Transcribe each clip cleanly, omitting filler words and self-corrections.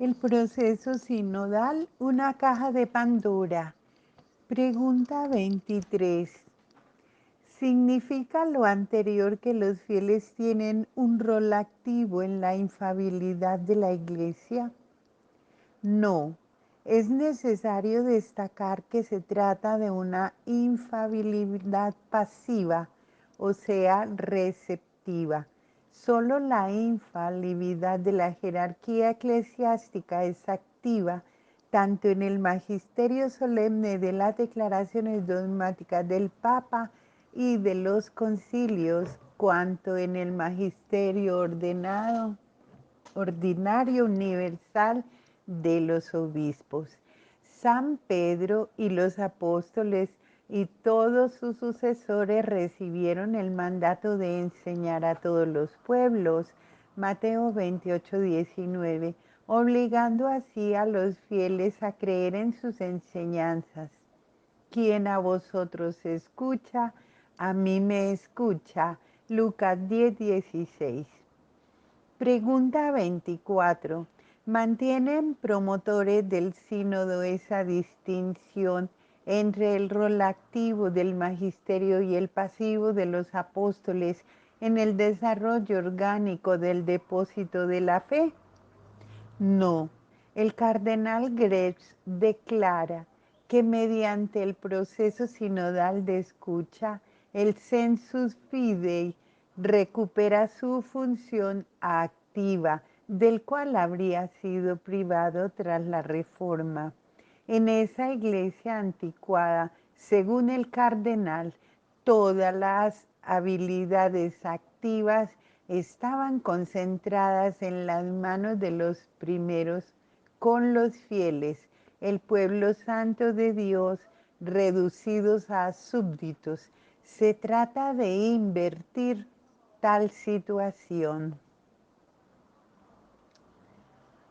El proceso sinodal, una caja de Pandora. Pregunta 23. ¿Significa lo anterior que los fieles tienen un rol activo en la infalibilidad de la Iglesia? No. Es necesario destacar que se trata de una infalibilidad pasiva, o sea, receptiva. Solo la infalibilidad de la jerarquía eclesiástica es activa, tanto en el magisterio solemne de las declaraciones dogmáticas del Papa y de los concilios, cuanto en el magisterio ordinario universal de los obispos. San Pedro y los apóstoles y todos sus sucesores recibieron el mandato de enseñar a todos los pueblos, Mateo 28:19, obligando así a los fieles a creer en sus enseñanzas. Quien a vosotros escucha, a mí me escucha. Lucas 10:16. Pregunta 24. ¿Mantienen promotores del sínodo esa distinción entre el rol activo del magisterio y el pasivo de los apóstoles en el desarrollo orgánico del depósito de la fe? No. El cardenal Gretsch declara que mediante el proceso sinodal de escucha, el sensus fidei recupera su función activa, del cual habría sido privado tras la Reforma. En esa iglesia anticuada, según el cardenal, todas las habilidades activas estaban concentradas en las manos de los primeros con los fieles, el pueblo santo de Dios, reducidos a súbditos. Se trata de invertir tal situación.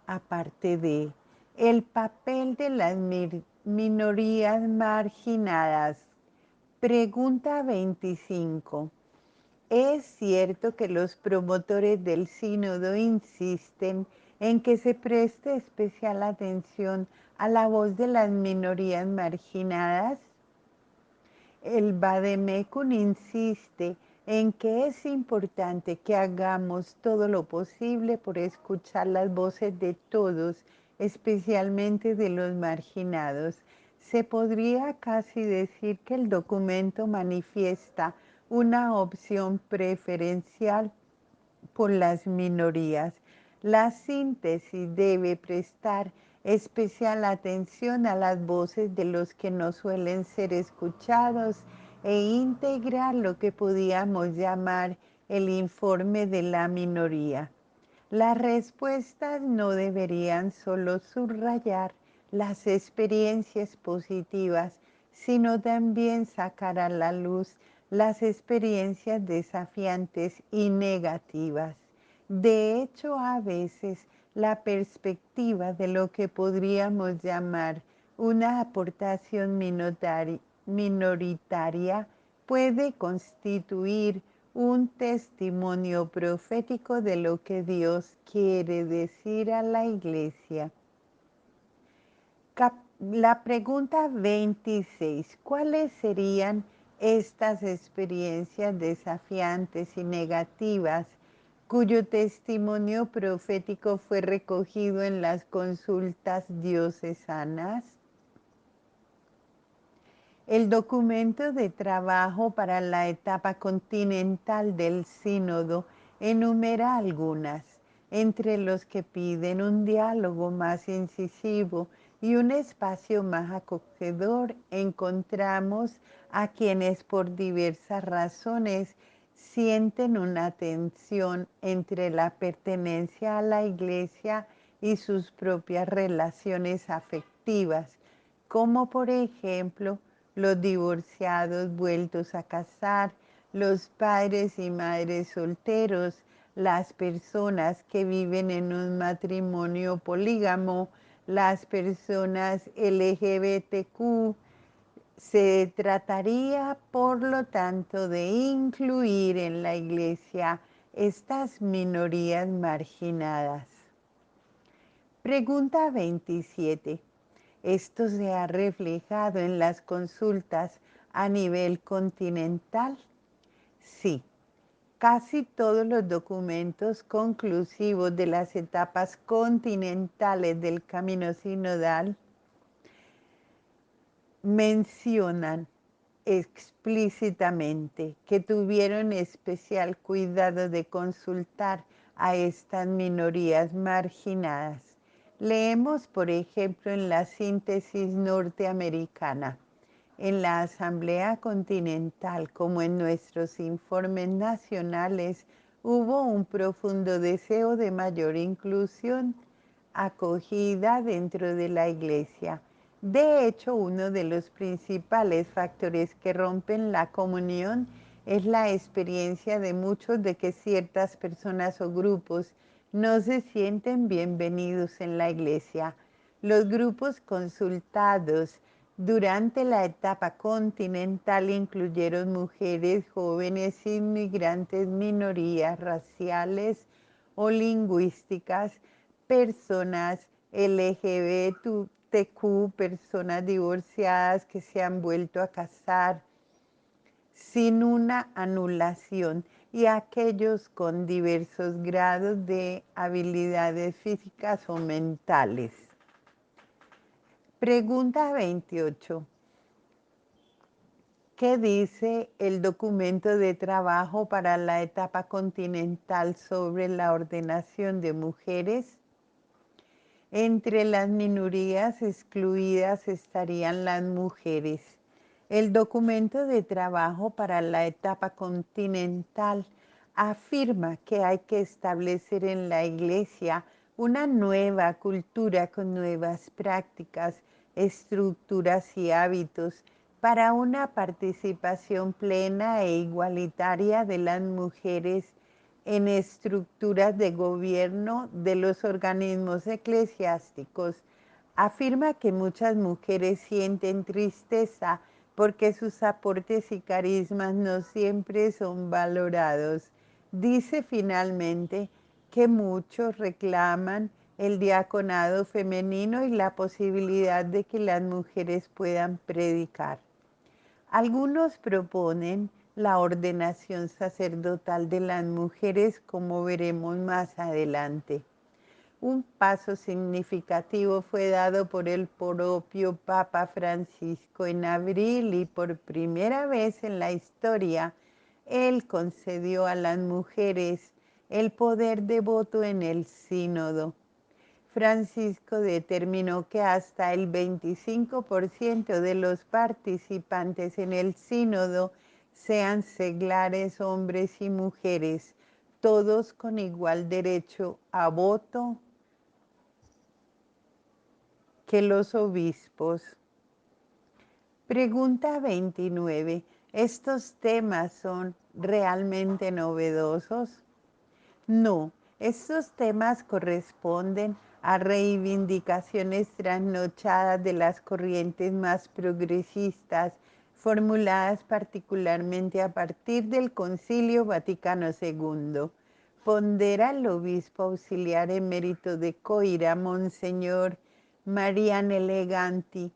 Aparte de el papel de las minorías marginadas. Pregunta 25. Es cierto que los promotores del sínodo insisten en que se preste especial atención a la voz de las minorías marginadas. El Vademecum insiste en que es importante que hagamos todo lo posible por escuchar las voces de todos, especialmente de los marginados. Se podría casi decir que el documento manifiesta una opción preferencial por las minorías. La síntesis debe prestar especial atención a las voces de los que no suelen ser escuchados e integrar lo que podríamos llamar el informe de la minoría. Las respuestas no deberían solo subrayar las experiencias positivas, sino también sacar a la luz las experiencias desafiantes y negativas. De hecho, a veces la perspectiva de lo que podríamos llamar una aportación minoritaria puede constituir un testimonio profético de lo que Dios quiere decir a la iglesia. La pregunta 26. ¿Cuáles serían estas experiencias desafiantes y negativas cuyo testimonio profético fue recogido en las consultas diocesanas? El documento de trabajo para la etapa continental del sínodo enumera algunas, entre los que piden un diálogo más incisivo y un espacio más acogedor. Encontramos a quienes por diversas razones sienten una tensión entre la pertenencia a la iglesia y sus propias relaciones afectivas, como por ejemplo los divorciados vueltos a casar, los padres y madres solteros, las personas que viven en un matrimonio polígamo, las personas LGBTQ. Se trataría, por lo tanto, de incluir en la iglesia estas minorías marginadas. Pregunta 27. ¿Esto se ha reflejado en las consultas a nivel continental? Sí, casi todos los documentos conclusivos de las etapas continentales del camino sinodal mencionan explícitamente que tuvieron especial cuidado de consultar a estas minorías marginadas. Leemos, por ejemplo, en la síntesis norteamericana, en la Asamblea Continental, como en nuestros informes nacionales, hubo un profundo deseo de mayor inclusión, acogida dentro de la Iglesia. De hecho, uno de los principales factores que rompen la comunión es la experiencia de muchos de que ciertas personas o grupos no se sienten bienvenidos en la Iglesia. Los grupos consultados durante la etapa continental incluyeron mujeres, jóvenes, inmigrantes, minorías raciales o lingüísticas, personas LGBTQ, personas divorciadas que se han vuelto a casar sin una anulación y aquellos con diversos grados de habilidades físicas o mentales. Pregunta 28. ¿Qué dice el documento de trabajo para la etapa continental sobre la ordenación de mujeres? Entre las minorías excluidas estarían las mujeres. El documento de trabajo para la etapa continental afirma que hay que establecer en la Iglesia una nueva cultura con nuevas prácticas, estructuras y hábitos para una participación plena e igualitaria de las mujeres en estructuras de gobierno de los organismos eclesiásticos. Afirma que muchas mujeres sienten tristeza porque sus aportes y carismas no siempre son valorados. Dice finalmente que muchos reclaman el diaconado femenino y la posibilidad de que las mujeres puedan predicar. Algunos proponen la ordenación sacerdotal de las mujeres, como veremos más adelante. Un paso significativo fue dado por el propio Papa Francisco en abril y por primera vez en la historia, él concedió a las mujeres el poder de voto en el sínodo. Francisco determinó que hasta el 25% de los participantes en el sínodo sean seglares, hombres y mujeres, todos con igual derecho a voto que los obispos. Pregunta 29. ¿Estos temas son realmente novedosos? No, estos temas corresponden a reivindicaciones trasnochadas de las corrientes más progresistas, formuladas particularmente a partir del Concilio Vaticano II. Pondera el obispo auxiliar emérito de Coira, Monseñor Marian Eleganti,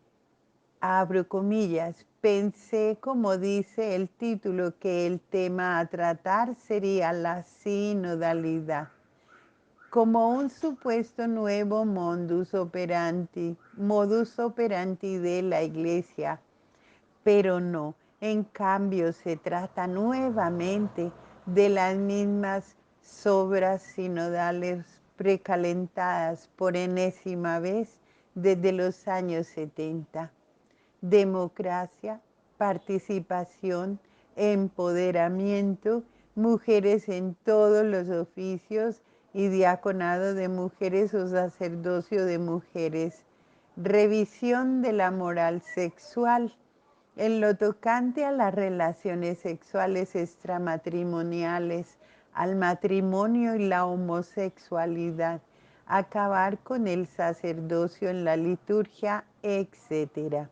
abro comillas, pensé, como dice el título, que el tema a tratar sería la sinodalidad, como un supuesto nuevo modus operandi de la Iglesia, pero no, en cambio se trata nuevamente de las mismas sobras sinodales precalentadas por enésima vez desde los años 70. Democracia, participación, empoderamiento, mujeres en todos los oficios y diaconado de mujeres o sacerdocio de mujeres, revisión de la moral sexual. En lo tocante a las relaciones sexuales extramatrimoniales, al matrimonio y la homosexualidad, acabar con el sacerdocio en la liturgia, etc.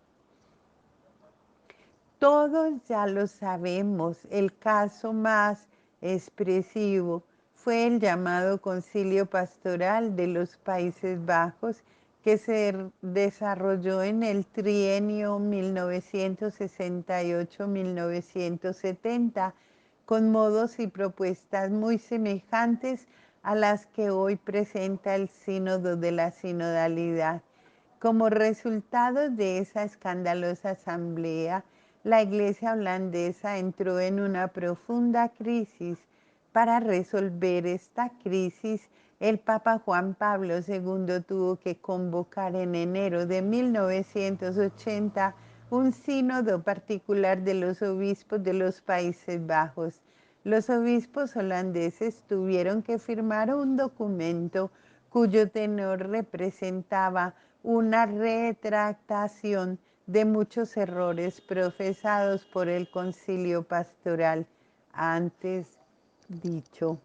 Todos ya lo sabemos, el caso más expresivo fue el llamado Concilio Pastoral de los Países Bajos, que se desarrolló en el trienio 1968-1970, con modos y propuestas muy semejantes a las que hoy presenta el Sínodo de la Sinodalidad. Como resultado de esa escandalosa asamblea, la Iglesia holandesa entró en una profunda crisis. Para resolver esta crisis, el Papa Juan Pablo II tuvo que convocar en enero de 1980 un sínodo particular de los obispos de los Países Bajos. Los obispos holandeses tuvieron que firmar un documento cuyo tenor representaba una retractación de muchos errores profesados por el concilio pastoral antes dicho.